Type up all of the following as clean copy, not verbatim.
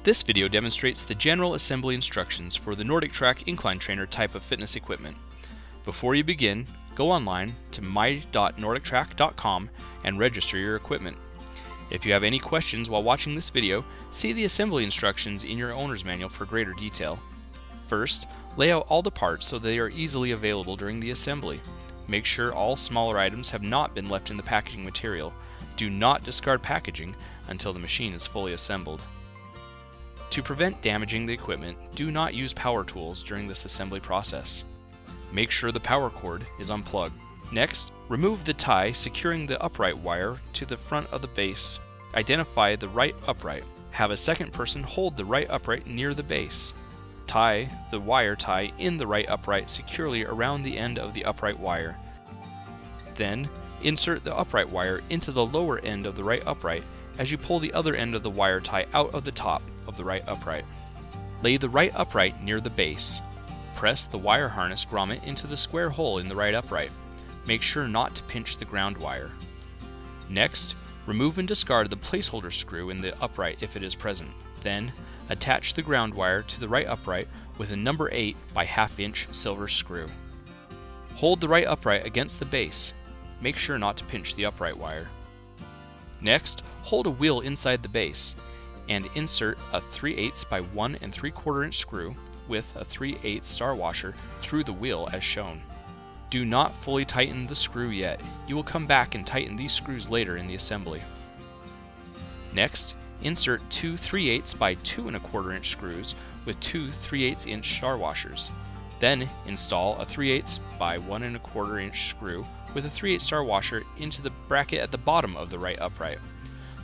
This video demonstrates the general assembly instructions for the NordicTrack incline trainer type of fitness equipment. Before you begin, go online to my.nordictrack.com and register your equipment. If you have any questions while watching this video, see the assembly instructions in your owner's manual for greater detail. First, lay out all the parts so they are easily available during the assembly. Make sure all smaller items have not been left in the packaging material. Do not discard packaging until the machine is fully assembled. To prevent damaging the equipment, do not use power tools during this assembly process. Make sure the power cord is unplugged. Next, remove the tie securing the upright wire to the front of the base. Identify the right upright. Have a second person hold the right upright near the base. Tie the wire tie in the right upright securely around the end of the upright wire. Then, insert the upright wire into the lower end of the right upright as you pull the other end of the wire tie out of the top of the right upright. Lay the right upright near the base. Press the wire harness grommet into the square hole in the right upright. Make sure not to pinch the ground wire. Next, remove and discard the placeholder screw in the upright if it is present. Then, attach the ground wire to the right upright with a number 8 by 1/2 inch silver screw. Hold the right upright against the base. Make sure not to pinch the upright wire. Next, hold a wheel inside the base and insert a 3/8 by 1 3/4 inch screw with a 3/8 star washer through the wheel as shown. Do not fully tighten the screw yet. You will come back and tighten these screws later in the assembly. Next, insert two 3/8 by 2 1/4 inch screws with two 3/8 inch star washers. Then install a 3/8 by 1 1/4 inch screw with a 3/8 star washer into the bracket at the bottom of the right upright.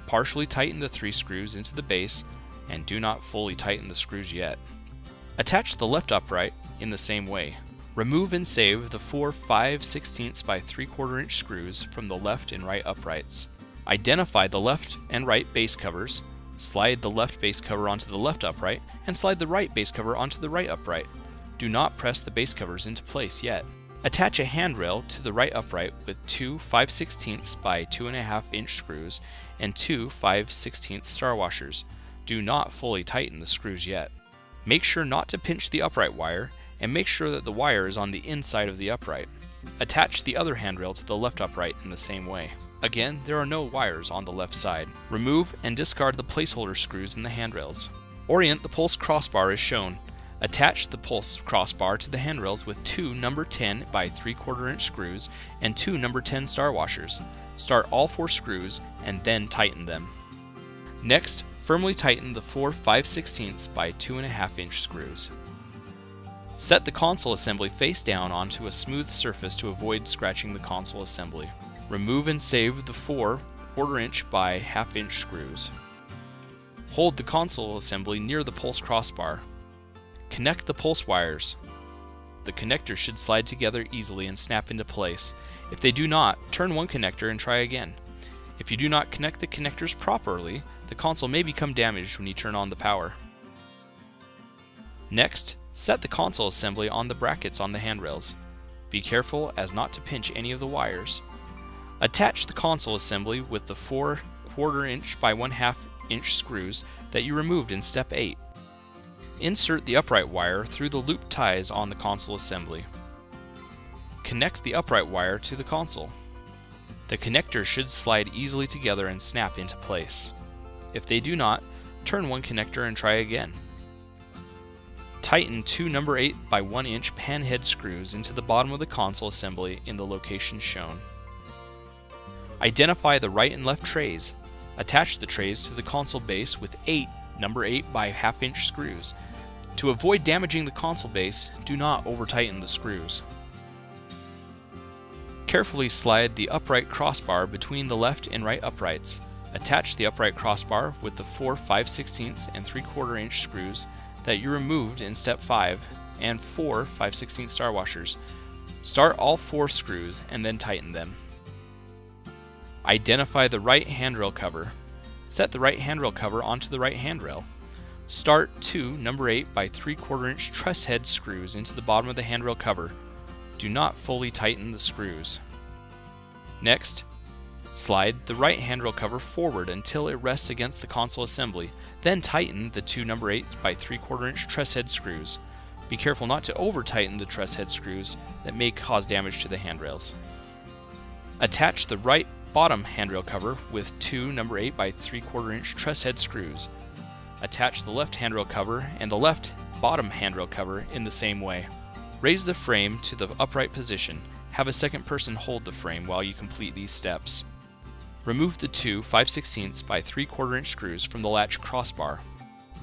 Partially tighten the 3 screws into the base and do not fully tighten the screws yet. Attach the left upright in the same way. Remove and save the 4 5/16 by 3/4 inch screws from the left and right uprights. Identify the left and right base covers. Slide the left base cover onto the left upright and slide the right base cover onto the right upright. Do not press the base covers into place yet. Attach a handrail to the right upright with 2 5/16 by 2 1/2 inch screws and 2 5/16 star washers. Do not fully tighten the screws yet. Make sure not to pinch the upright wire and make sure that the wire is on the inside of the upright. Attach the other handrail to the left upright in the same way. Again, there are no wires on the left side. Remove and discard the placeholder screws in the handrails. Orient the pulse crossbar as shown. Attach the pulse crossbar to the handrails with 2 number 10 by 3/4 inch screws and 2 number 10 star washers. Start all 4 screws and then tighten them. Next, firmly tighten the 4 5/16 by 2 1/2 inch screws. Set the console assembly face down onto a smooth surface to avoid scratching the console assembly. Remove and save the 4 1/4 inch by 1/2 inch screws. Hold the console assembly near the pulse crossbar. Connect the pulse wires. The connectors should slide together easily and snap into place. If they do not, turn one connector and try again. If you do not connect the connectors properly, the console may become damaged when you turn on the power. Next, set the console assembly on the brackets on the handrails. Be careful as not to pinch any of the wires. Attach the console assembly with the 4 1/4 inch by 1/2 inch screws that you removed in step 8. Insert the upright wire through the loop ties on the console assembly. Connect the upright wire to the console. The connectors should slide easily together and snap into place. If they do not, turn one connector and try again. Tighten 2 number 8 by 1 inch pan head screws into the bottom of the console assembly in the location shown. Identify the right and left trays. Attach the trays to the console base with 8 number 8 by 1/2 inch screws. To avoid damaging the console base, do not over-tighten the screws. Carefully slide the upright crossbar between the left and right uprights. Attach the upright crossbar with the 4 5/16 and 3/4 inch screws that you removed in step 5 and 4 5/16 star washers. Start all 4 screws and then tighten them. Identify the right handrail cover. Set the right handrail cover onto the right handrail. Start 2 number 8 by 3/4 inch truss head screws into the bottom of the handrail cover. Do not fully tighten the screws. Next, Slide the right handrail cover forward until it rests against the console assembly, then tighten the two No. 8 by 3/4 inch truss head screws. Be careful not to over-tighten the truss head screws that may cause damage to the handrails. Attach the right bottom handrail cover with two No. 8 by 3/4 inch truss head screws. Attach the left handrail cover and the left bottom handrail cover in the same way. Raise the frame to the upright position. Have a second person hold the frame while you complete these steps. Remove the two 5/16 by 3/4 inch screws from the latch crossbar.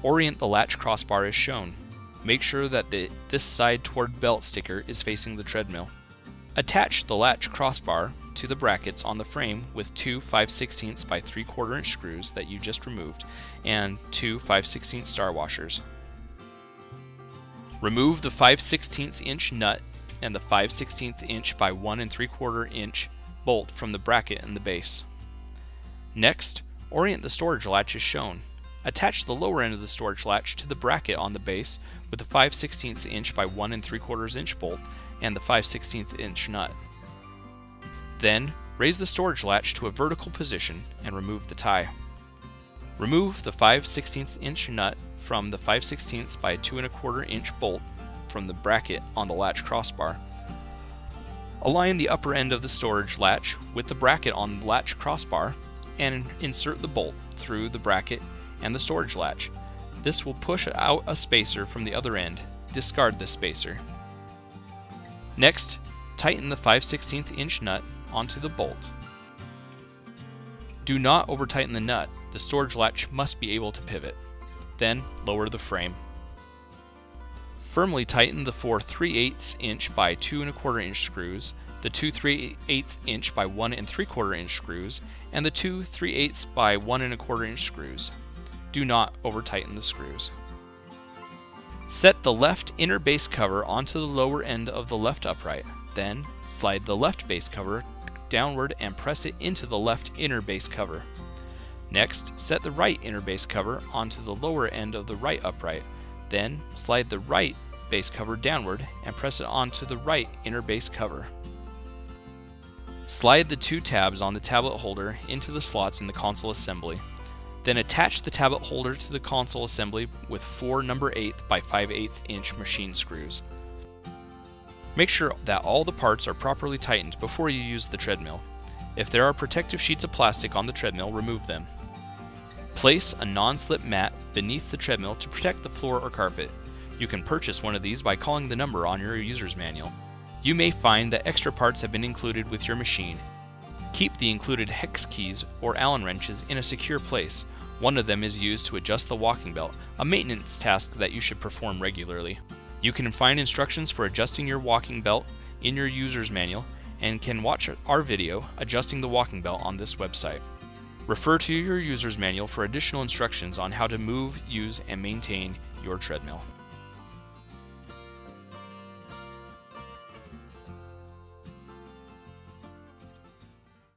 Orient the latch crossbar as shown. Make sure that this side toward belt sticker is facing the treadmill. Attach the latch crossbar to the brackets on the frame with two 5/16 by 3/4 inch screws that you just removed and two 5/16 star washers. Remove the 5/16 inch nut and the 5/16 inch by 1 3/4 inch bolt from the bracket and the base. Next, orient the storage latch as shown. Attach the lower end of the storage latch to the bracket on the base with the 5/16 inch by 1 3/4 inch bolt and the 5/16 inch nut. Then, raise the storage latch to a vertical position and remove the tie. Remove the 5/16 inch nut from the 5/16 by 2 1/4 inch bolt from the bracket on the latch crossbar. Align the upper end of the storage latch with the bracket on the latch crossbar and insert the bolt through the bracket and the storage latch. This will push out a spacer from the other end. Discard this spacer. Next, tighten the 5/16 inch nut onto the bolt. Do not over-tighten the nut. The storage latch must be able to pivot. Then, lower the frame. Firmly tighten the four 3/8 inch by 2 1/4 inch screws, the two 3/8 inch by 1 3/4 inch screws, and the two 3/8 by 1 1/4 inch screws. Do not over-tighten the screws. Set the left inner base cover onto the lower end of the left upright. Then, slide the left base cover downward and press it into the left inner base cover. Next, set the right inner base cover onto the lower end of the right upright. Then, slide the right base cover downward and press it onto the right inner base cover. Slide the two tabs on the tablet holder into the slots in the console assembly. Then attach the tablet holder to the console assembly with four No. 8 by 5/8 inch machine screws. Make sure that all the parts are properly tightened before you use the treadmill. If there are protective sheets of plastic on the treadmill, remove them. Place a non-slip mat beneath the treadmill to protect the floor or carpet. You can purchase one of these by calling the number on your user's manual. You may find that extra parts have been included with your machine. Keep the included hex keys or Allen wrenches in a secure place. One of them is used to adjust the walking belt, a maintenance task that you should perform regularly. You can find instructions for adjusting your walking belt in your user's manual and can watch our video, Adjusting the Walking Belt, on this website. Refer to your user's manual for additional instructions on how to move, use, and maintain your treadmill.